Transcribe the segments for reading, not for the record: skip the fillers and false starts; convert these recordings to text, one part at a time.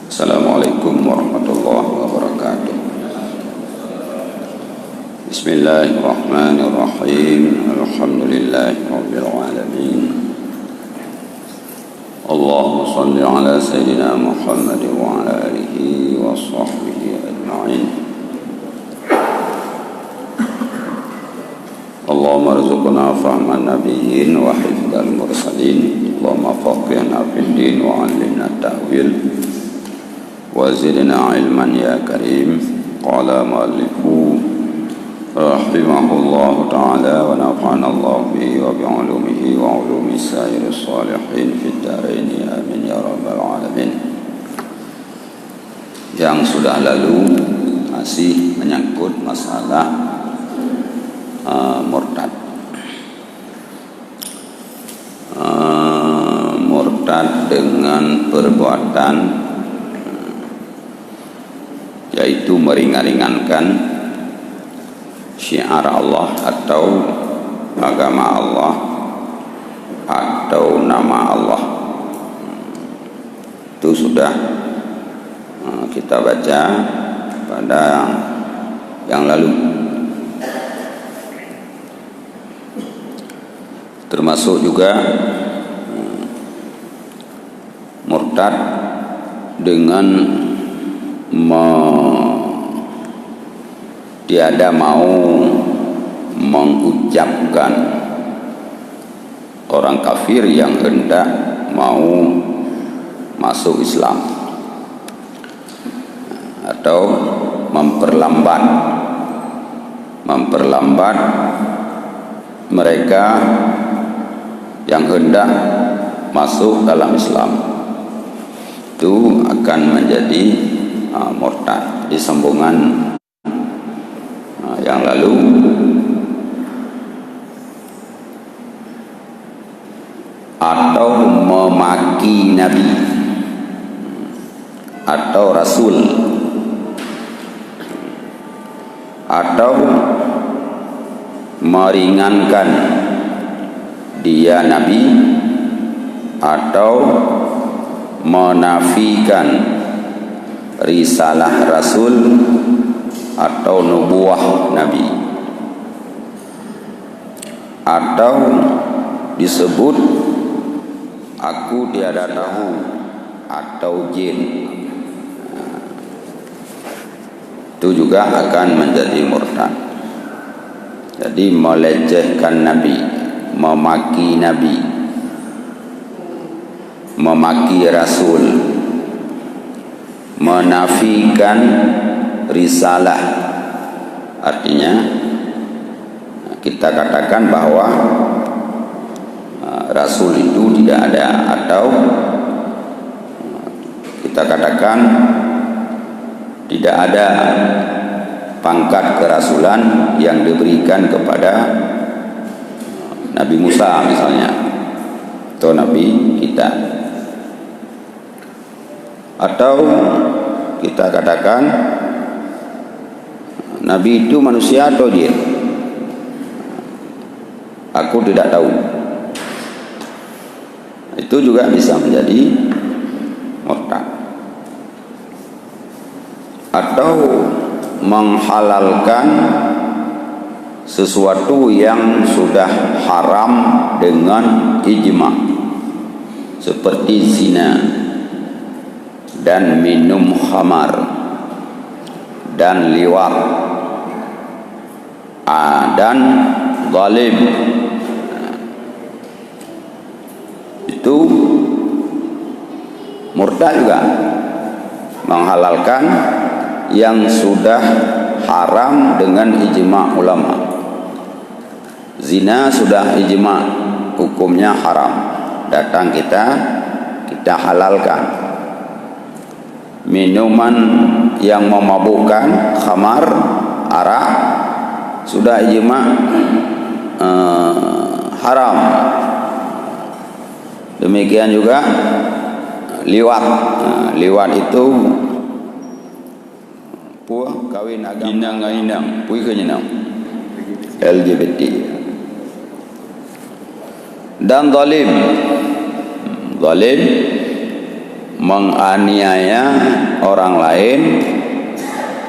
Assalamualaikum warahmatullahi wabarakatuh. Bismillahirrahmanirrahim. Alhamdulillahi rabbil alamin. Allahumma salli ala sayyidina Muhammad wa ala alihi wa sahbihi ajma'in. Allahumma rizqna fahman nabiyyin wa hifdzal mursalin. Allahumma faqihna fid din wa 'allimna ta'wil wa zidna ilman ya karim. Qala mu'allifu rahimahullahu ta'ala wa nafa'ana Allah bihi wa bi'ulumihi wa ulumi sa'iris salihin fid dharain amin ya rabbal alamin. Yang sudah lalu masih menyangkut masalah murtad. Murtad dengan perbuatan yaitu meringan-ringankan syiar Allah atau agama Allah atau nama Allah. Itu sudah kita baca pada yang lalu. Termasuk juga murtad dengan tiada mau mengucapkan orang kafir yang hendak mau masuk Islam atau memperlambat mereka yang hendak masuk dalam Islam. Itu akan menjadi murtad. Di sambungan yang lalu atau memaki Nabi atau Rasul atau meringankan dia Nabi atau menafikan risalah Rasul atau nubuah Nabi atau disebut aku tiada tahu atau jin, itu juga akan menjadi murtad. Jadi melecehkan Nabi, memaki Nabi, memaki Rasul, menafikan risalah. Artinya kita katakan bahwa Rasul itu tidak ada, atau kita katakan tidak ada pangkat kerasulan yang diberikan kepada Nabi Musa misalnya, atau Nabi kita. Atau kita katakan Nabi itu manusia atau jin, aku tidak tahu. Itu juga bisa menjadi murtad. Atau menghalalkan sesuatu yang sudah haram dengan ijma', seperti zina dan minum khamar dan liwat dan zalim. Itu murtad juga, menghalalkan yang sudah haram dengan ijma' ulama. Zina sudah ijma' hukumnya haram, datang kita halalkan. Minuman yang memabukkan, khamar, arak, sudah ijma' haram. Demikian juga liwat. Liwat itu puah kawin agama inang pui kenyenang LGBT. Dan zalim menganiaya orang lain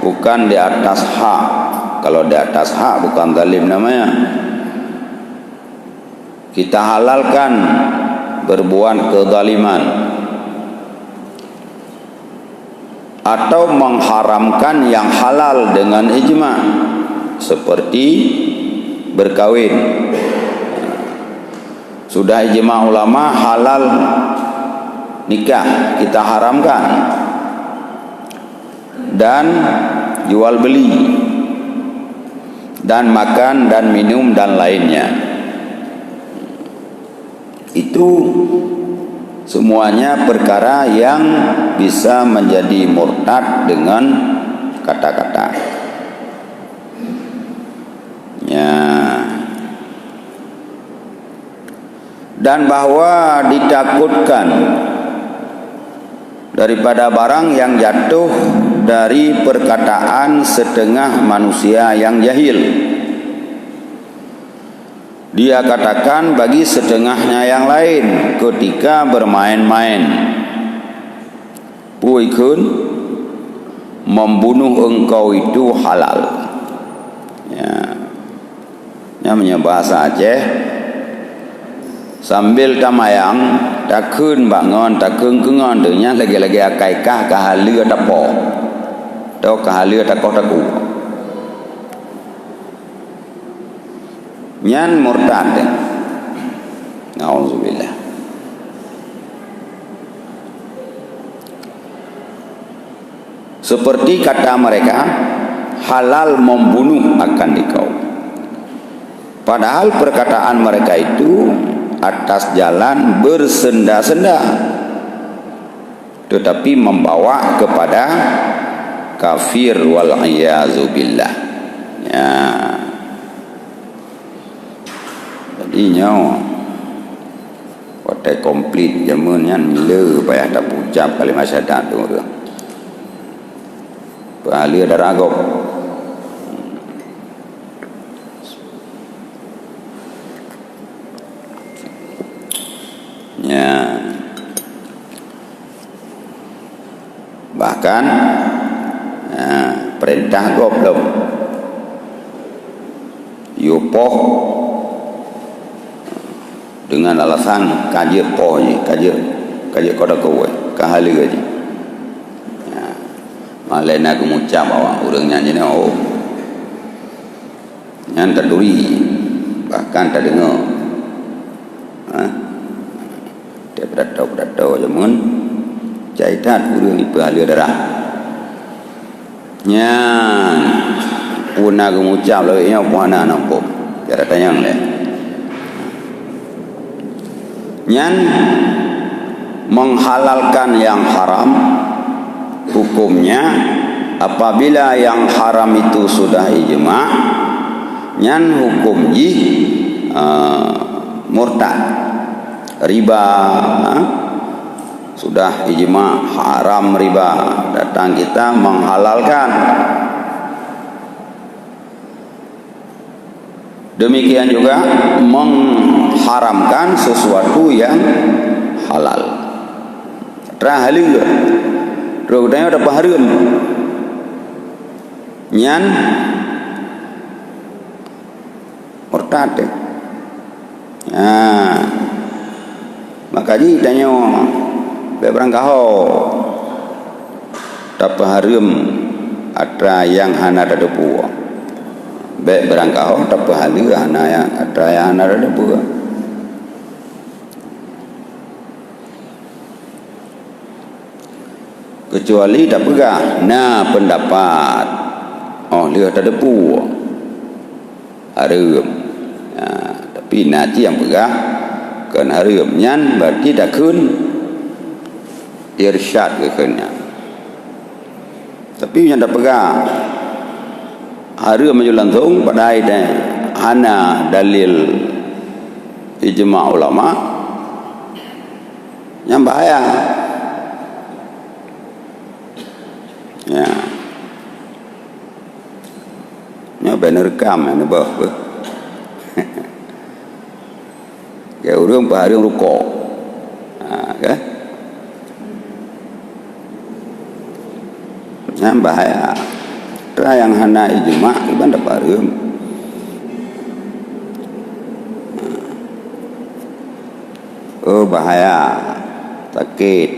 bukan di atas hak. Kalau di atas hak bukan zalim namanya. Kita halalkan berbuat kezaliman atau mengharamkan yang halal dengan ijma, seperti berkawin. Sudah ijma ulama halal nikah, kita haramkan. Dan jual beli dan makan dan minum dan lainnya, itu semuanya perkara yang bisa menjadi murtad dengan kata-kata. Ya. Dan bahwa ditakutkan daripada barang yang jatuh dari perkataan setengah manusia yang jahil. Dia katakan bagi setengahnya yang lain ketika bermain-main, puikun, membunuh engkau itu halal. Ya, namanya bahasa Aceh. Sambil tamayang, takun bangun, takun kengon, dunia lagi-lagi akaikah kahalia tapo, atau kahalia takoh taku. Nyan murtad. Nauzubillah. Seperti kata mereka, halal membunuh akan dikau. Padahal perkataan mereka itu atas jalan bersenda-senda, tetapi membawa kepada kafir wal iyazu billah. Ya. Jadinya kotak komplit jamunnya mila payah tak ucap kalimat syahadat tu. Pahala dah ragok. Ya. Bahkan perintah goblok yupoh dengan alasan kaji poh je, kaji kodak kowe kahali gaji. Ya. Malai nak mengucap awak urang nyanyi ni oh. Yang terduri bahkan tak dengar. Beratau jamun jaitan urang ipa halia darah. Nyan puna mengucap lagi nya puana nampak. Cara tanyang le. Nyan menghalalkan yang haram, hukumnya apabila yang haram itu sudah ijma, nyan hukum murtad. Riba sudah ijma haram riba, datang kita menghalalkan. Demikian juga mengharamkan sesuatu yang halal. Trahalil, rodanya ada pahareun. Nyan murtad. Makanya tanya beberang kau tak harum ada yang hana ada debu. Beberang kau tak halu hana yang ada yang hana ada debu. Kecuali tak pegah. Nah pendapat. Oh lihat ada debu. Harum. Tapi nanti yang pegah. Kan harum nyan berarti dah kun irsyad ke kena. Tapi yang dah pegang harum maju langsung padai dah hana dalil ijma ulama yang bahaya. Ya. Nya benar rekam ni bah. Ya urang pahareung rukuk. Kan? Yang bahaya. Yang hana ijma iban dapat harum. Oh bahaya, sakit,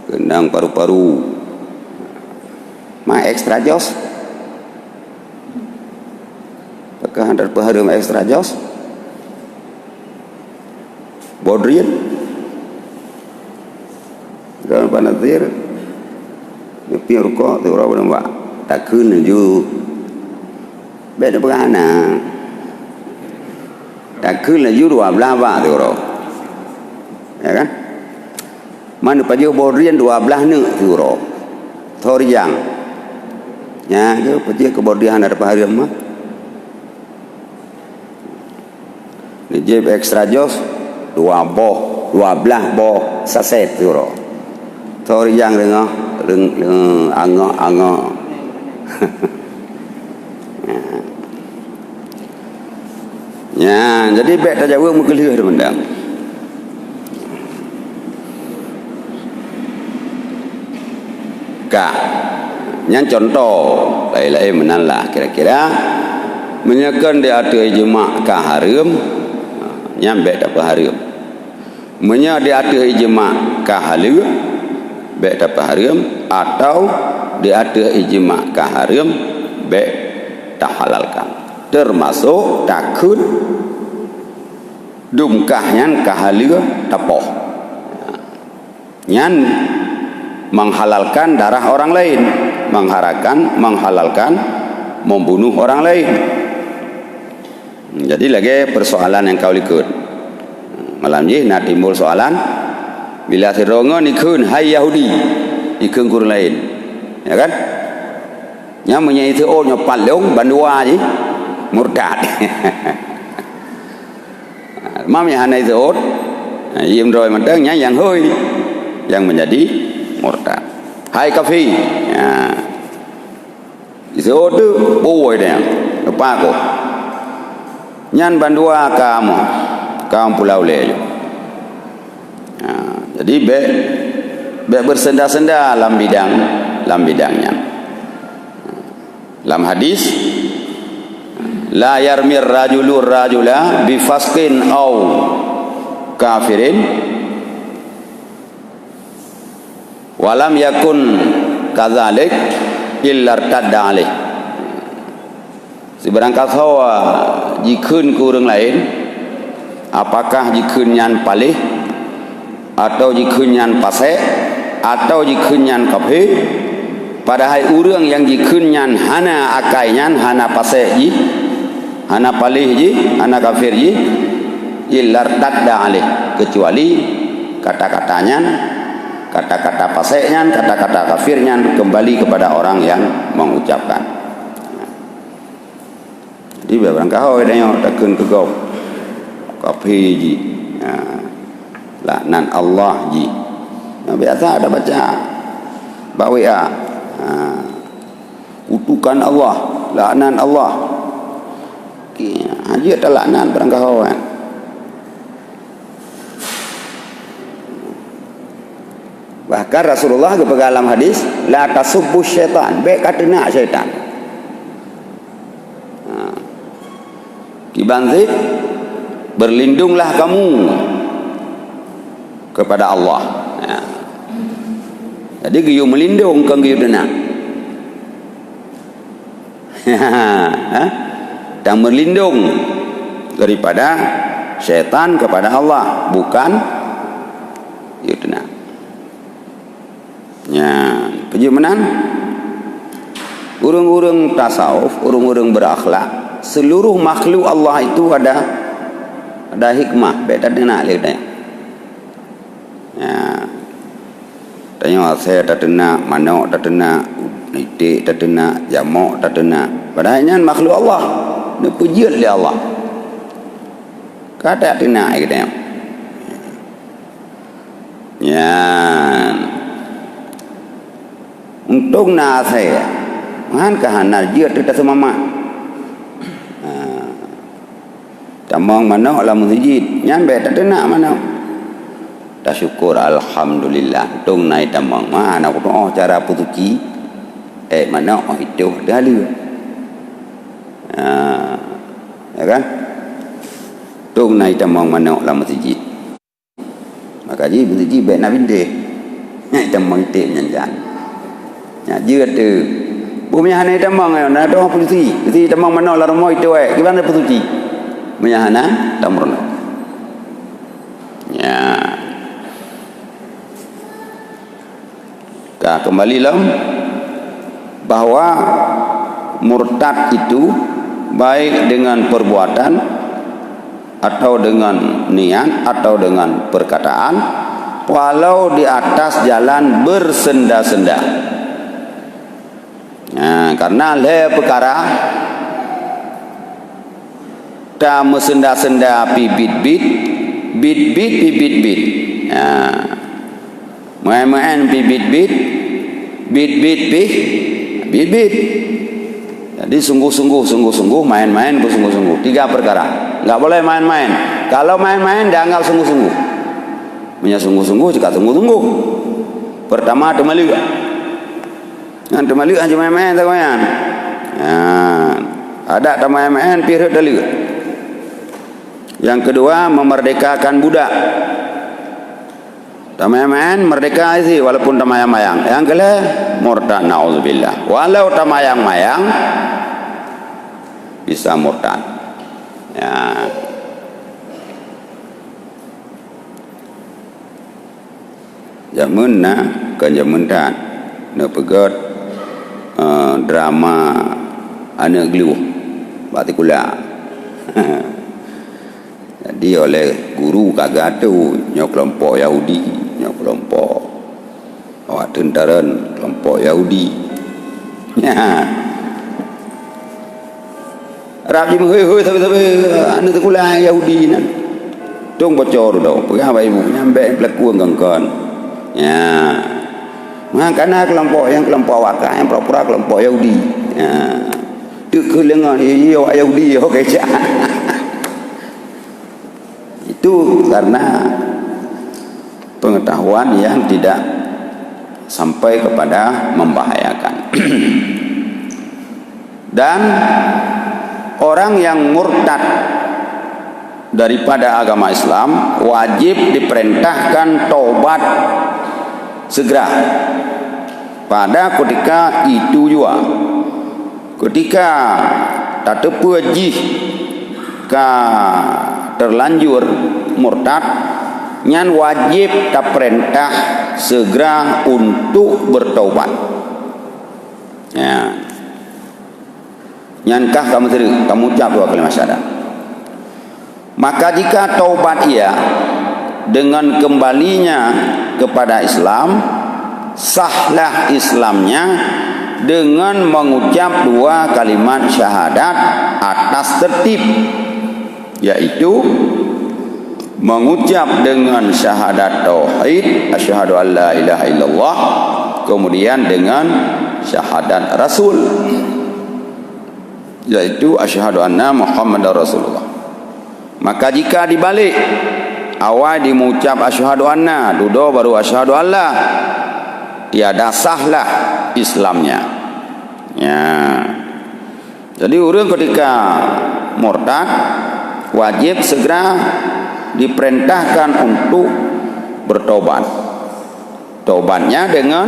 gendang paru-paru, ekstra jos, pakai 100 harum ekstra jos, bodrian, dalam panatir, nyepi rokok, tu orang nampak, tak kena ju, beda berana. Tak kena ju 12 bak tu orang. Ya kan? Mana pada borian 12 ni tu orang. Thoriang. Ya, ke pada kebodian ada paharam mah. Ni jeb extra jos 12 boh saset tu orang. Thoriang dengar angok. Ya, jadi baik tak jauh mengkelih tu mendang. Kah, yang contoh lain-lain menalah kira-kira menyakan dia ada ijma' kah haram, yang baik tak haram. Menya dia ada ijma' kah halal, baik tak haram, atau dia ada ijma' kah haram, baik tak halalkan. Termasuk takut dumkahnya kahalil tapoh nyan menghalalkan darah orang lain, menghalalkan membunuh orang lain. Jadi lagi persoalan yang kau ikut malam ni nak timbul soalan bila sirongo nikun hai Yahudi ikun kur lain, ya kan? Yang menyaitu oh nyopat leong bandua je murtad. Mamnya hana izot, im roy mentangnya yang hoi yang menjadi murtad. Hai kafir. Ya. Izot tu boy dia. Apa ko? Nyan bandua kamu pulau le. Ya, jadi be bersenda-senda dalam bidangnya. Dalam hadis la yarmir rajulur rajula bifasqin au kafirin walam yakun kadzalik illa irtadda alaih. Seberang kasawa jikeun ku urang lain, apakah jikeun nyan palih atau jikeun nyan pasek atau jikeun nyan kafir, padahal urang yang jikeun nyan hana akai nyan hana pasek ji hana palih ji, hana kafir ji, illa irtadda alaih, kecuali kata-katanya, kata-kata paseknya, kata-kata kafirnya kembali kepada orang yang mengucapkan. Jadi barang kau ada takun ke kau kafir ji, laknat Allah ji. Biasa ada baca bawa kutukan Allah, laknat Allah. Haji ada laknat barang kau kan. Bahkan Rasulullah kepada dalam hadis la tasubbu syaitan, baik kata nak syaitan. Kibanzik berlindunglah kamu kepada Allah. Jadi giyu melindung ke giyu dena. Dan berlindung daripada syaitan kepada Allah, bukan giyu dena. Ya, pejumanan urang-urang tasawuf, urang-urang berakhlak, seluruh makhluk Allah itu ada hikmah, beda dengan dia. Ya. Tanya saya tak kena, manok tak kena, nitik tak kena, jamok tak kena. Padahalnya makhluk Allah, ni pujian oleh Allah. Kata kena dia. Ya. Untuk saya man kahana dia tidak semama tamang mana alam sujud nyan bet tak nak mana dah syukur alhamdulillah tung naik tamang mana aku oh cara putuci mana oh itu dah lu ya kan tung naik tamang mana lah masjid maka ji masjid baik nak binte naik tamang itu nyanjan ya dia tu bumi hana tamang na doh putuci tamang mana lah rumah itu gimana putuci menyahana tamrono ya kembali lam bahwa murtad itu baik dengan perbuatan atau dengan niat atau dengan perkataan walau di atas jalan bersenda-senda. Nah, karena le perkara ta mesenda-senda bit-bit nah main-main bit-bit jadi sungguh-sungguh main-main bersungguh-sungguh 3 perkara enggak boleh main-main kalau main-main dianggap sungguh-sungguh punya sungguh-sungguh juga sungguh-sungguh pertama temali aja main-main tak koyan ada tak main-main pirut dali. Yang kedua memerdekakan budak. Tamayang-mayang merdeka sih walaupun tamayang-mayang. Yang kedua murtad naudzubillah. Walau tamayang-mayang bisa murtad. Ya. Zaman kan zaman dan nak pegat drama anak gelu batikulah. Jadi oleh guru kagak tu nyok kelompok Yahudi, nyok kelompok awak tentara kelompok Yahudi. Ya. Rabi hoi tapi anu sekolah Yahudi nan. Tung bocor dah. Pergi apa ibu nyampe pelaku engkon. Ya. Makana kelompok awak yang pura-pura kelompok Yahudi. Ya. Tu kelengan Yahudi okey cak. Itu karena pengetahuan yang tidak sampai kepada membahayakan. Dan orang yang murtad daripada agama Islam wajib diperintahkan taubat segera pada ketika itu juga. Ketika tak terpejih ka terlanjur murtad nyan wajib tak perintah segera untuk bertaubat. Ya. Nyankah kamu ucap 2 kalimat syahadat. Maka jika taubat ia dengan kembalinya kepada Islam, sahlah Islamnya dengan mengucap 2 kalimat syahadat atas tertib, yaitu mengucap dengan syahadat tauhid asyhadu an la ilaha illallah, kemudian dengan syahadat rasul, yaitu asyhadu anna muhammadar rasulullah. Maka jika dibalik awal dimucap asyhadu anna dudo baru asyhadu Allah, tiada sahlah Islamnya. Ya. Jadi orang ketika murtad wajib segera diperintahkan untuk bertobat. Tobatnya dengan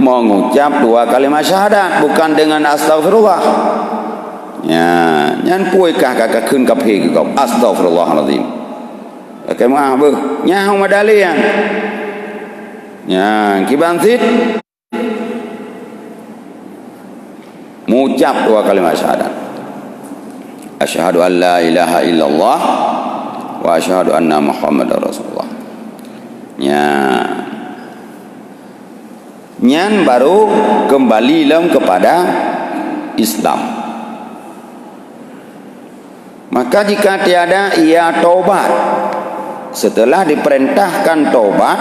mengucap 2 kalimat syahadat, bukan dengan astagfirullah. Ya, nyan puikah kakak keun kaphe kau astagfirullahalazim. Kakak mah beuh nyah madalian. Ya, kibansit mengucap 2 kalimat syahadat. Asyhadu an la ilaha illallah wa asyhadu anna muhammadar rasulullah. Ya. Nyan baru kembali kepada Islam. Maka jika tiada ia taubat, setelah diperintahkan taubat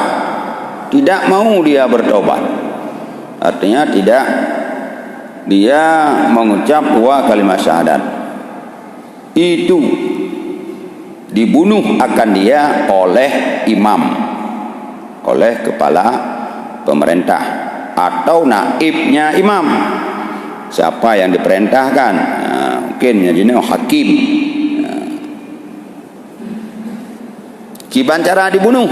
tidak mau dia bertobat, artinya tidak dia mengucap 2 kalimat syahadat, itu dibunuh akan dia oleh imam oleh kepala pemerintah atau naibnya imam. Siapa yang diperintahkan? Mungkin jadi hakim. Kiban cara dibunuh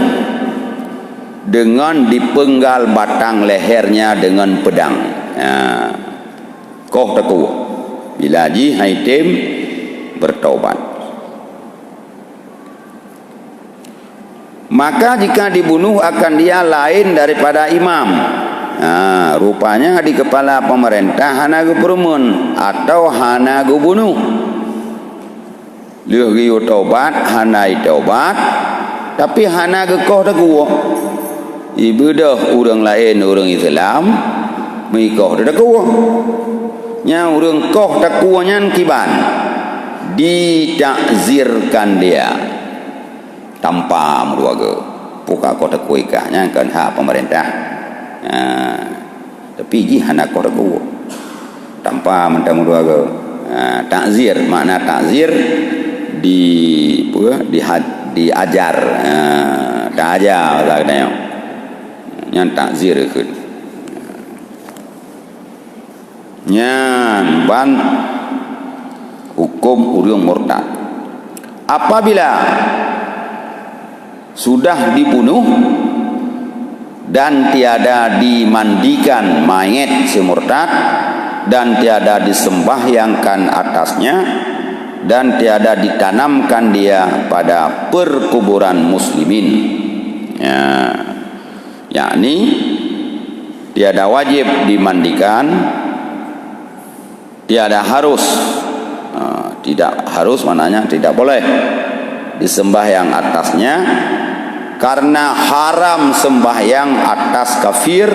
dengan dipenggal batang lehernya dengan pedang. Koh taku bila Haji Haitim bertaubat. Maka jika dibunuh akan dia lain daripada imam. Rupanya di kepala pemerintah hanagu perumun atau hanagu bunuh. Liu giu taubat, hanai taubat, tapi hanagu koh taku. Ibadah orang lain, orang Islam, mikoh taku. Nya orang koh takunya kiban ditakzirkan dia tanpa meruaga. Puka koh taku ikahnya kan hak pemerintah. Tapi jihan koh taku tanpa mentang meruaga. Takzir, makna takzir diajar, tak ajar lah katanya. Yang takzir ikut. Nyan ban hukum urang murtad apabila sudah dibunuh dan tiada dimandikan mayat si murtad dan tiada disembahyangkan atasnya dan tiada ditanamkan dia pada perkuburan muslimin, yakni tiada wajib dimandikan, tiada harus, tidak harus maknanya tidak boleh disembahyang atasnya, karena haram sembahyang atas kafir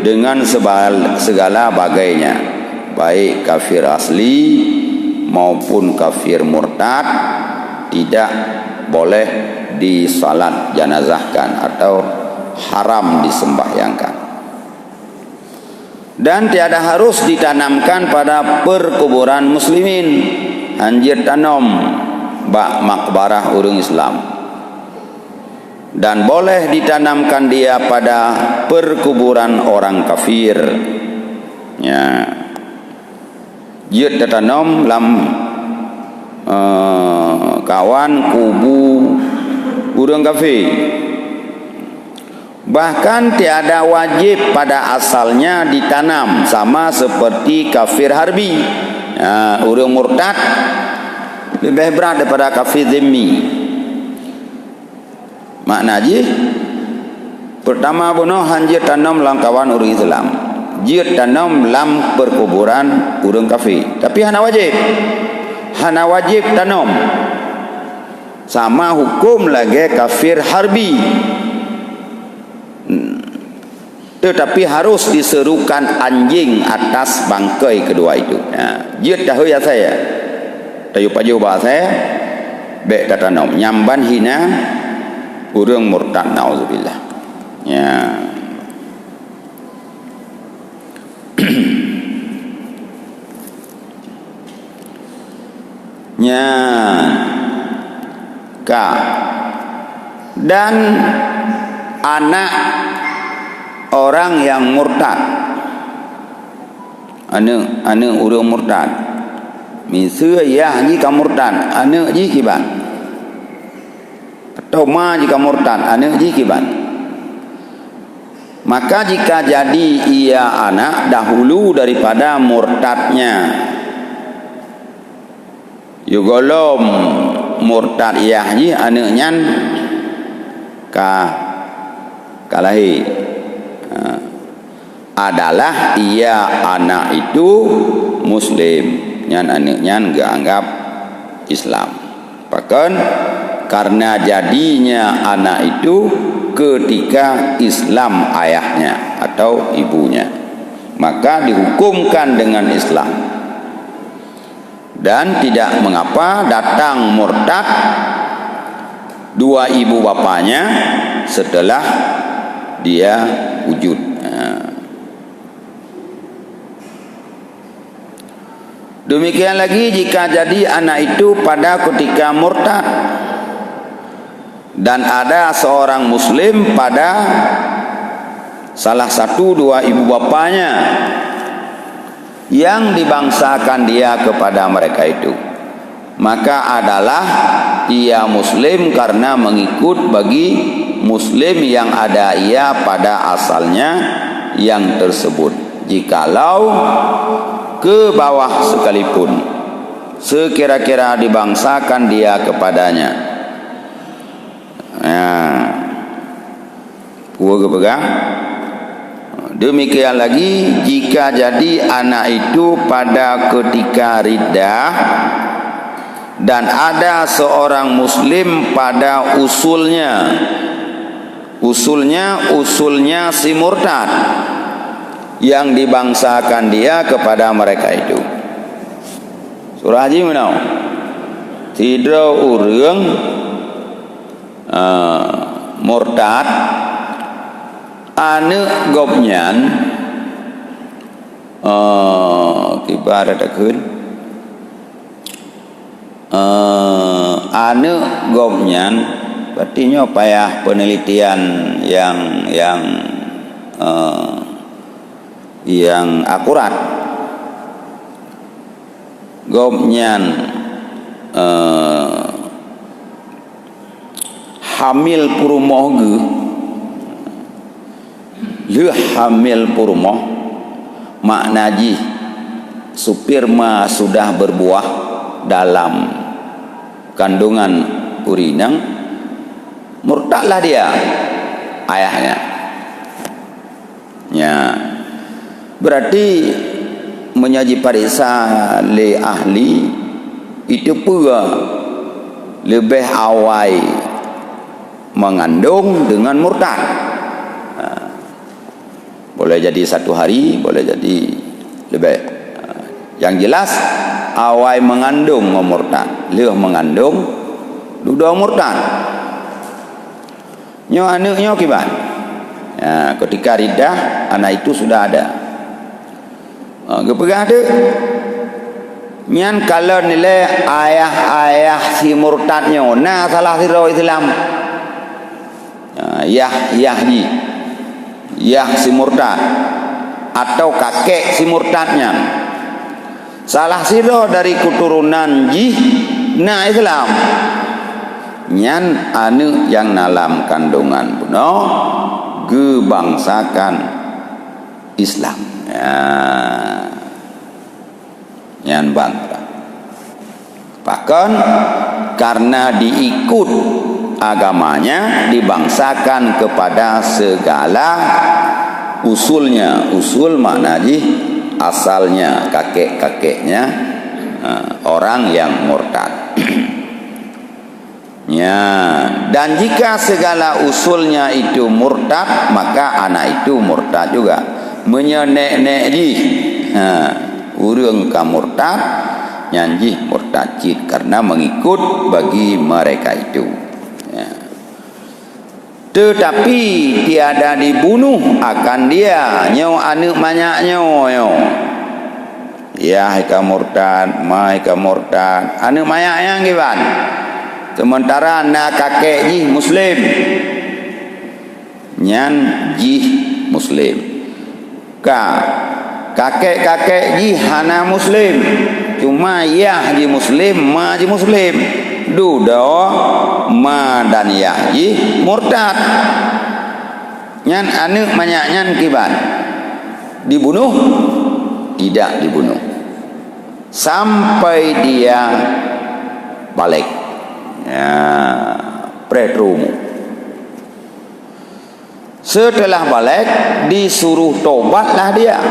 dengan segala bagainya, baik kafir asli maupun kafir murtad, tidak boleh disalat janazahkan atau haram disembahyangkan. Dan tiada harus ditanamkan pada perkuburan muslimin, anjir tanam bak makbarah urang Islam, dan boleh ditanamkan dia pada perkuburan orang kafir. Jid tertanam lam kawan kubu urang kafir. Bahkan tiada wajib pada asalnya ditanam, sama seperti kafir harbi. Orang murtad lebih berat daripada kafir zimmi. Makna je pertama bunuh hanjir tanam langkawan orang Islam, jir tanam lam perkuburan orang kafir, tapi hana wajib tanam, sama hukum lagi kafir harbi. Tetapi harus diserukan anjing atas bangkai kedua itu. Jid dah ya saya. Tayu paju ba saya. Bek tatanam nyamban hina urang murtad nauzubillah. Dan anak orang yang murtad, anak urang murtad, misal ya jika murtad, anak jikiban, atau ma jika murtad, anak jikiban. Maka jika jadi ia anak dahulu daripada murtadnya, yugolom murtad yahji anaknya kalahi. Adalah ia anak itu muslim, nyan anaknya enggak anggap Islam. Bahkan karena jadinya anak itu ketika Islam ayahnya atau ibunya, maka dihukumkan dengan Islam. Dan tidak mengapa datang murtad dua ibu bapanya setelah dia wujud. Demikian lagi jika jadi anak itu pada ketika murtad dan ada seorang muslim pada salah satu dua ibu bapanya yang dibangsakan dia kepada mereka itu, maka adalah ia muslim karena mengikut bagi muslim yang ada ia pada asalnya yang tersebut, jikalau ke bawah sekalipun sekira-kira dibangsakan dia kepadanya. Gua pegang. Demikian lagi jika jadi anak itu pada ketika riddah dan ada seorang muslim pada usulnya si murtad yang dibangsakan dia kepada mereka itu. Surah Haji menau tidak urang murtad anu gobnyan kibar adakun anu gobnyan berarti payah penelitian yang akurat. Gobnyan hamil purumoh ge le hamil purumoh makna ji supirma sudah berbuah dalam kandungan urinang, murtadlah dia ayahnya. Ya, berarti menyaji parisa le ahli itu pula lebih awal mengandung dengan murtad. Boleh jadi 1 hari, boleh jadi lebih. Yang jelas awal mengandung murtad, leuh mengandung duda murtad. Nyo anaknya kiban. Ya, ketika riddah anak itu sudah ada. Gepegah tu nyan kalau nilai ayah si murtadnya nah salah sira Islam. Yah si murtad atau kakek si murtadnya salah sira dari keturunan jih na Islam nyan anu yang dalam kandungan puno gebangsakan Islam ya nyan bangsa bahkan karena diikut agamanya dibangsakan kepada segala usulnya. Usul makna asalnya kakek-kakeknya orang yang murtad. Ya, dan jika segala usulnya itu murtad maka anak itu murtad juga. Menyenek-nek urang ka murtad nyanji murtad karena mengikut bagi mereka itu. Ya. Tetapi tiada dibunuh akan dia nyo anu manyaknya yo. Ya ka murtad, mai ka murtad, anu manyaknya giban. Sementara anak kakek ji muslim. Nyan ji muslim. Kakek-kakek ji hana muslim. Cuma yah ji muslim, ma ji muslim. Duda ma dan yah ji murtad. Nyan anu manyanyan kiban. Dibunuh? Tidak dibunuh. Sampai dia balik. Ya, pretrumu. Setelah balik disuruh tobatlah dia.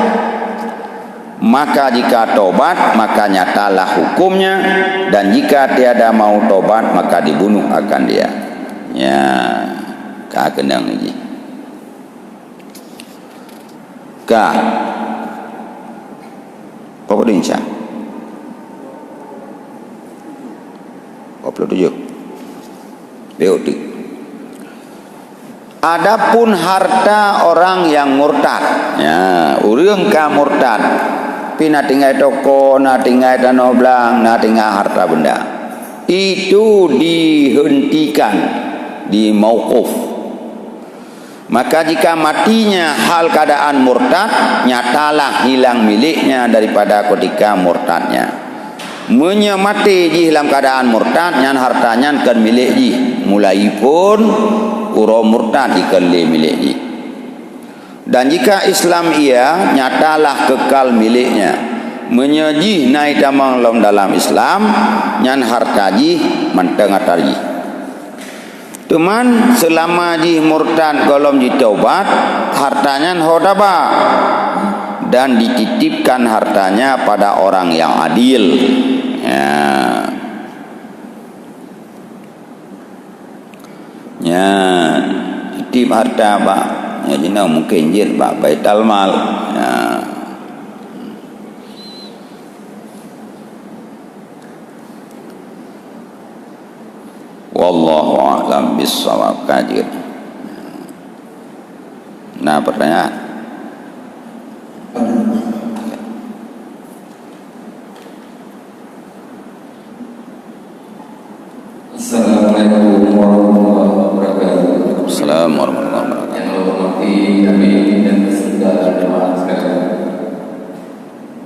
Maka jika tobat maka nyatalah hukumnya, dan jika tiada mau tobat maka dibunuh akan dia. Ya, kenang ini. Apa insya? 27. Beotik. Adapun harta orang yang murtad, ya, urang ka murtad, pina tinggal toko, na tinggal danau belang, na tinggal harta benda, itu dihentikan di mauquf. Maka jika matinya hal keadaan murtad, nyatalah hilang miliknya daripada ketika murtadnya. Mati ji dalam keadaan murtad, nyan hartanya kan milik ji. Mulai pun uro murtad ikan le milik ji. Dan jika Islam ia, nyatalah kekal miliknya. Menyaji naik damang dalam Islam, nyan harta ji menteng atar ji. Teman selama ji murtad golom ji taubat, hartanya hodaba dan dititipkan hartanya pada orang yang adil. Ya, titip harta pak. Ya jina mungkin jin pak baitul mal. Ya. Wallahu a'lam bissawab kadir. Nah, pertanyaan. Assalamualaikum warahmatullahi wabarakatuh. Assalamualaikum warahmatullahi wabarakatuh. Yang hormati kami dan saudara jemaah sekalian.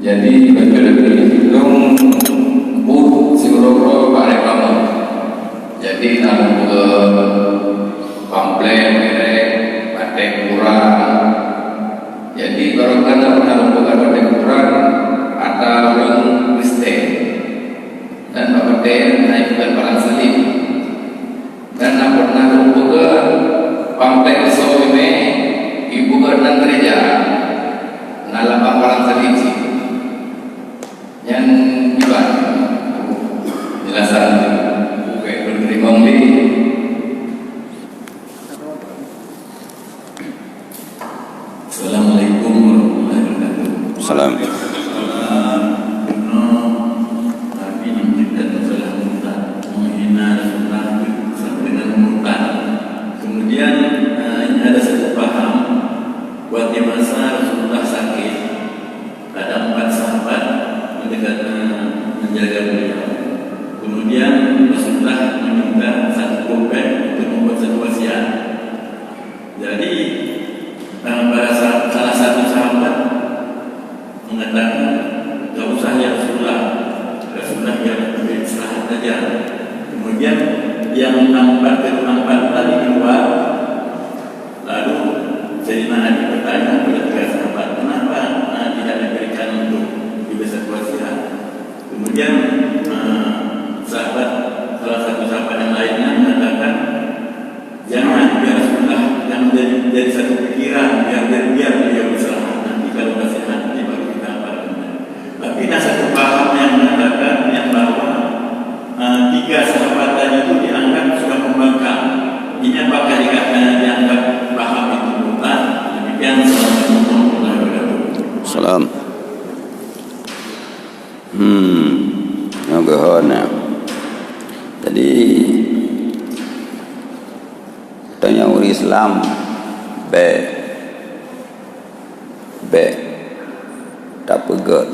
Jadi bagi dong bu siuroro bareng kamu. Jadi nang ke pamflet merek batik kurang. Jadi baru kan nang bukan batik kurang ada orang Kristen dan bapak naikkan barang salib. Dan nak pernah buka pamflet so ini ibu kerana gereja nalapang barang salib sih yang juga jelasan buka berterima kasih. Assalamualaikum warahmatullahi wabarakatuh. Salam. Kemudian ini ada satu paham buat di masa Rasulullah sakit, ada 4 sahabat menjaga beliau. Kemudian Rasulullah meminta satu pulpen untuk membuat satu wasiat. Jadi salah satu sahabat mengatakan, "Gak usah ya Rasulullah, yang istirahat saja." Kemudian yang nampak tadi keluar, lalu Sayyidina Ali bertanya kepada 3 sahabat, kenapa tidak diberikan untuk dibesar wasiat? Kemudian salah satu sahabat yang lainnya mengatakan, jangan biar Rasulullah yang jadi satu pikiran, biar beliau berserah nanti kalau wasiat nanti baru kita amalkan. Tapi ada satu paham yang mengatakan yang bahwa 3 sahabat tadi itu dianggap sudah membangkang. Ini apakah dianggap paham itu bukan? Demikian. Assalamualaikum warahmatullahi wabarakatuh. Salam. Nagahannya. Jadi tanya orang Islam tak pegat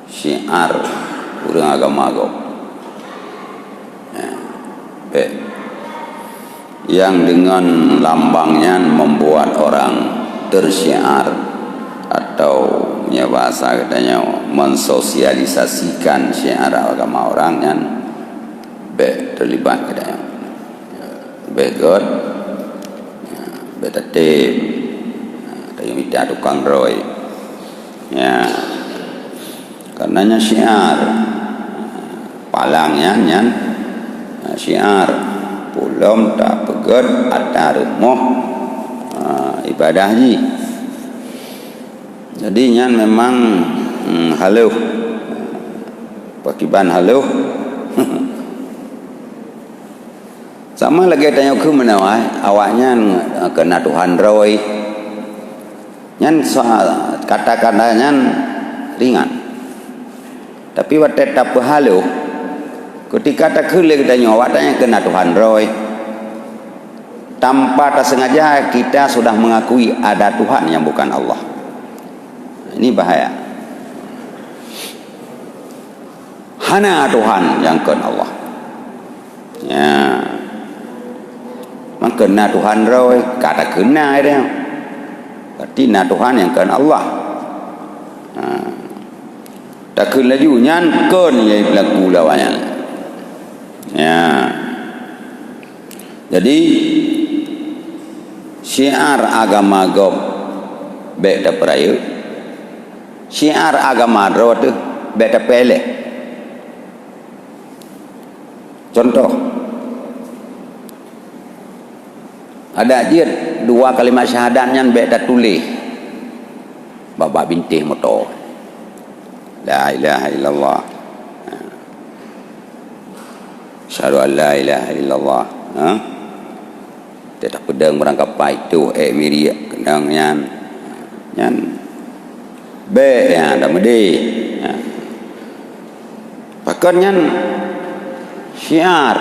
syiar orang agama yang dengan lambangnya membuat orang tersyiar atau punya bahasa katanya mensosialisasikan syiar agama orang yang terlibat katanya God betatip kayak minta tukang roy ya karenanya syiar palangnya nyan syiar belum tak pegat ada rumah ibadah ji. Jadi nyan memang haluh pakiban haluh sama lagi tanya ke mana awaknya kena Tuhan roy nyan kata-katanya ringan tapi waktu tak haluh ketika tak kelih kita nyawa tanya kena Tuhan roy tanpa tak sengaja kita sudah mengakui ada Tuhan yang bukan Allah. Ini bahaya. Hana Tuhan yang kan Allah. Ya. kena Tuhan roy kata kena dia berarti na Tuhan yang kena Allah tak kena laju nyan ken yang berlaku lawannya ya. Jadi syiar agama gop baik dah peraya syiar agama ro tu baik dah peleh. Contoh ada je dua kalimat syahadatnya baik dah tulis babak bintih motor la ilaha illallah syahadu an la ilaha illallah dia tak pedang merangkapai itu miria kendang nyan baik ya dah medi bahkan nyan syiar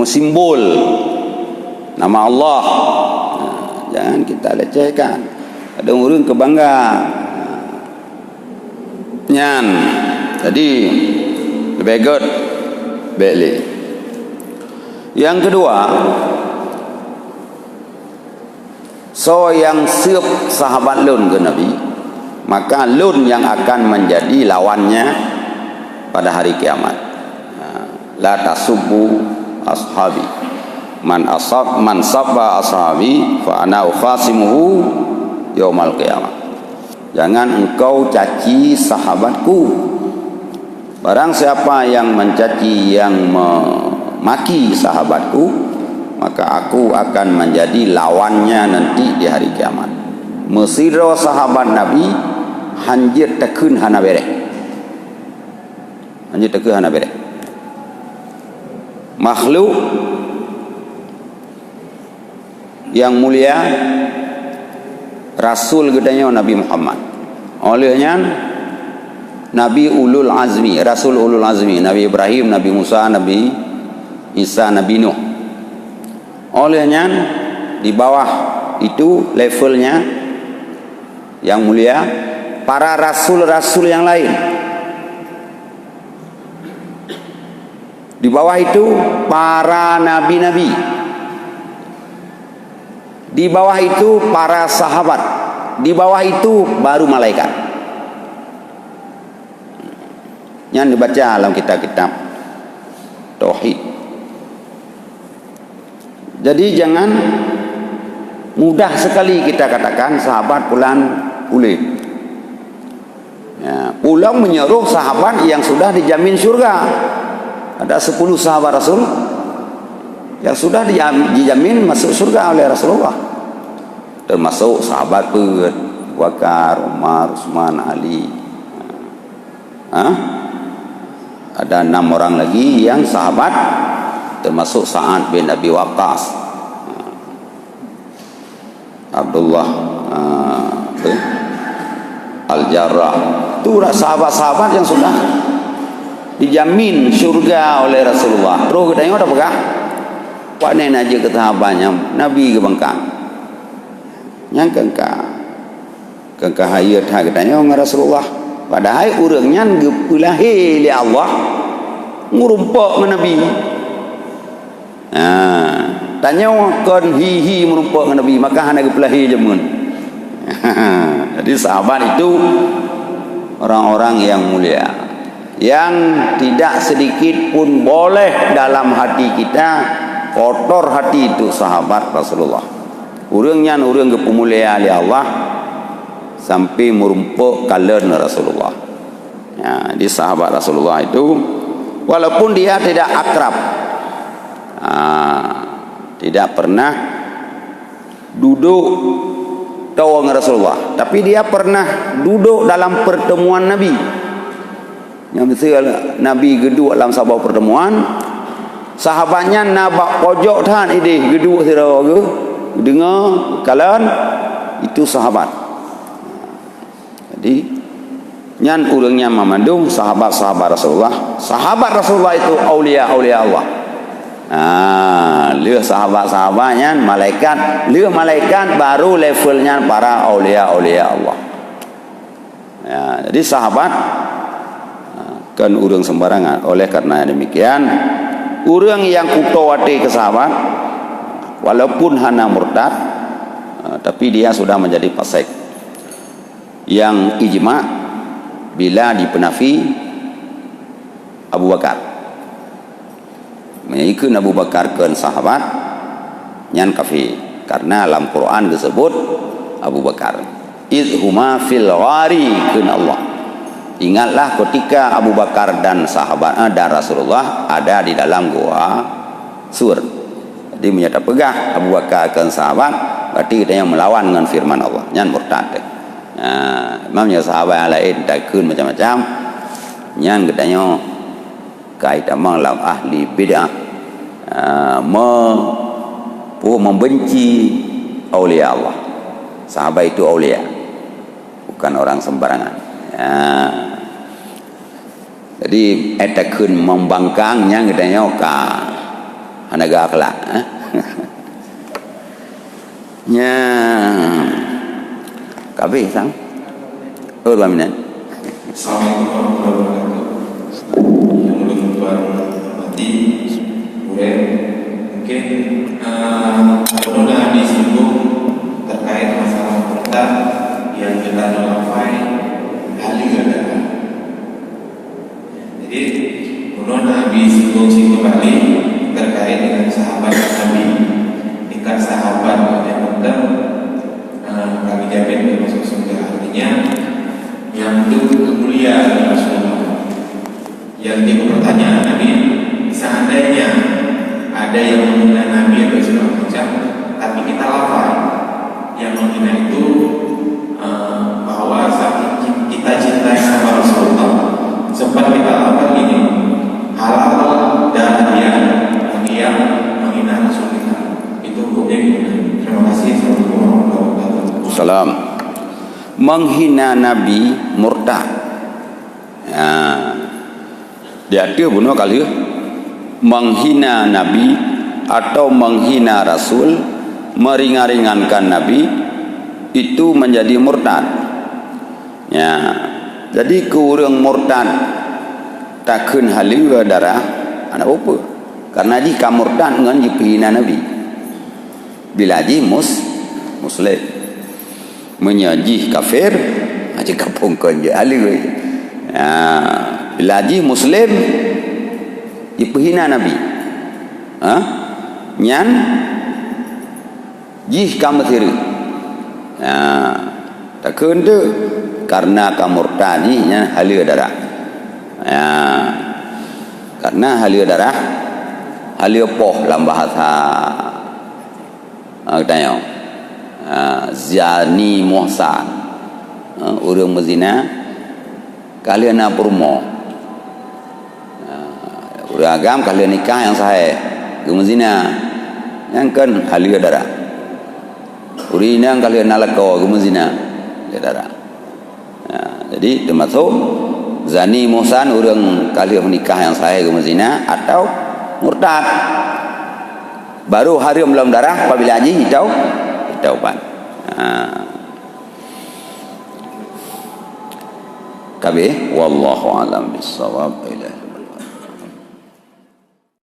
simbol nama Allah jangan kita lecehkan ada orang kebanggaan nyan jadi lebih good baik. Yang kedua so yang siap sahabat lun ke Nabi maka lun yang akan menjadi lawannya pada hari kiamat. La tasubbu ashabi man sabba ashabi fa ana ukhasimuhu yaumal qiyamah. Jangan engkau caci sahabatku. Barang siapa yang mencaci yang memaki sahabatku maka aku akan menjadi lawannya nanti di hari kiamat. Mesiro sahabat Nabi hanjir tekun hana bereh. Hanjir tekun hana bereh. Makhluk yang mulia Rasul gedanya Nabi Muhammad. Olehnya Nabi ulul azmi, Rasul ulul azmi, Nabi Ibrahim, Nabi Musa, Nabi Isa, Nabi Nuh. Olehnya di bawah itu levelnya yang mulia para rasul-rasul yang lain. Di bawah itu para nabi-nabi. Di bawah itu para sahabat. Di bawah itu baru malaikat. Yang dibaca dalam kitab-kitab tauhid. Jadi jangan mudah sekali kita katakan sahabat pulang boleh. Ya, pulang menyeruh sahabat yang sudah dijamin surga. Ada 10 sahabat Rasul yang sudah dijamin masuk surga oleh Rasulullah. Termasuk sahabat Abu Bakar, Umar, Utsman, Ali. Ada 6 orang lagi yang sahabat termasuk Sa'ad bin Abi Waqqas, Abdullah Al-Jarrah. Itu sahabat-sahabat yang sudah dijamin surga oleh Rasulullah. Roh kita tengok dah pegah. Pak nen aja ke sahabatnya Nabi ke bangkang. Yang kengkah hayat ha katanya dengan Rasulullah. Padahal urangnya gepulahi li Allah ngurumpak dengan Nabi. Tanya kon hihi merumpak dengan Nabi maka hana gepulahi jemun. Jadi sahabat itu orang-orang yang mulia yang tidak sedikit pun boleh dalam hati kita kotor hati itu sahabat Rasulullah. Urangnya urang gepemulia li Allah sampai merumpuk kalen Rasulullah. Ya, di sahabat Rasulullah itu walaupun dia tidak akrab, tidak pernah duduk tahu dengan Rasulullah, tapi dia pernah duduk dalam pertemuan Nabi. Yang mesti Nabi geduk dalam sebuah pertemuan, sahabatnya nabak pojok tahan ini geduk sira ke dengar kalian itu sahabat. Jadi nyan urangnya memandung sahabat-sahabat Rasulullah. Sahabat Rasulullah itu aulia-aulia Allah. Lihat sahabat-sahabatnya malaikat, lihat malaikat baru levelnya para aulia-aulia Allah. Ya, jadi sahabat kan urang sembarangan. Oleh karena demikian, urang yang kutawati ke sahabat, walaupun hana murtad, tapi dia sudah menjadi fasik. Yang ijma bila dipenafi Abu Bakar, mengikut Abu Bakar kan sahabat nyan kafir, karena dalam Quran disebut Abu Bakar idhuma fil ghari kun Allah. Ingatlah ketika Abu Bakar dan sahabat dan Rasulullah ada di dalam gua Sur. Jadi menyata pegah Abu Bakar kan sahabat, berarti dia yang melawan dengan firman Allah, nyan murtad. Memangnya sahabat yang lain takun macam-macam, nyan katanya kaitan dalam ahli bid'ah, membenci aulia Allah. Sahabat itu aulia, bukan orang sembarangan. Jadi etakun membangkangnya katanya ka anaga akhlak. Nya kabeh sang. Oh, 2 minit. Assalamualaikum warahmatullahi wabarakatuh. Mungkin sudah disinggung terkait masalah murtad yang kita nolafai hal ada. Jadi menurut Nabi singgung kembali terkait dengan sahabat Nabi, tingkat sahabat yang murtad kami jamin masuk surga, artinya yang itu kemuliaan Rasulullah. Yang tiga pertanyaan Nabi, seandainya ada yang menghina Nabi atau segala macam, tapi kita lafal yang menghina itu bahwa saat kita cintai sama Rasulullah, sempat kita lafal ini halal dan yang menghina Rasul kita, itu hukumnya gimana? Terima kasih. Assalamualaikum warahmatullahi wabarakatuh. Salam. Menghina Nabi murtad. Dia ada bunuh kali menghina Nabi atau menghina Rasul, meringan-ringankan Nabi, itu menjadi murtad. Ya, jadi ke orang murtad takun haliwa darah anak apa? Karena jika murtad dengan dihina Nabi, bila ji muslim menyajih kafir aja kapungkan je haliwa. Bila ji muslim dihina Nabi, nyan jih kamu tiru, takun tu karena kamu murtadi nyan haliwa darah. Karena haliwa darah, haliwa poh dalam bahasa tanya zani muhsan, orang berzina kalian nak permo, orang agam kalian nikah yang sahih, orang berzina yang kan haliwa darah, orang yang kalian nalakau orang berzina darah. Jadi termasuk zani muhsan, orang kalian menikah yang sahih orang berzina atau murtad. Baru hari belum darah apabila haji taubat. Kabeh wallahu alam bisawab.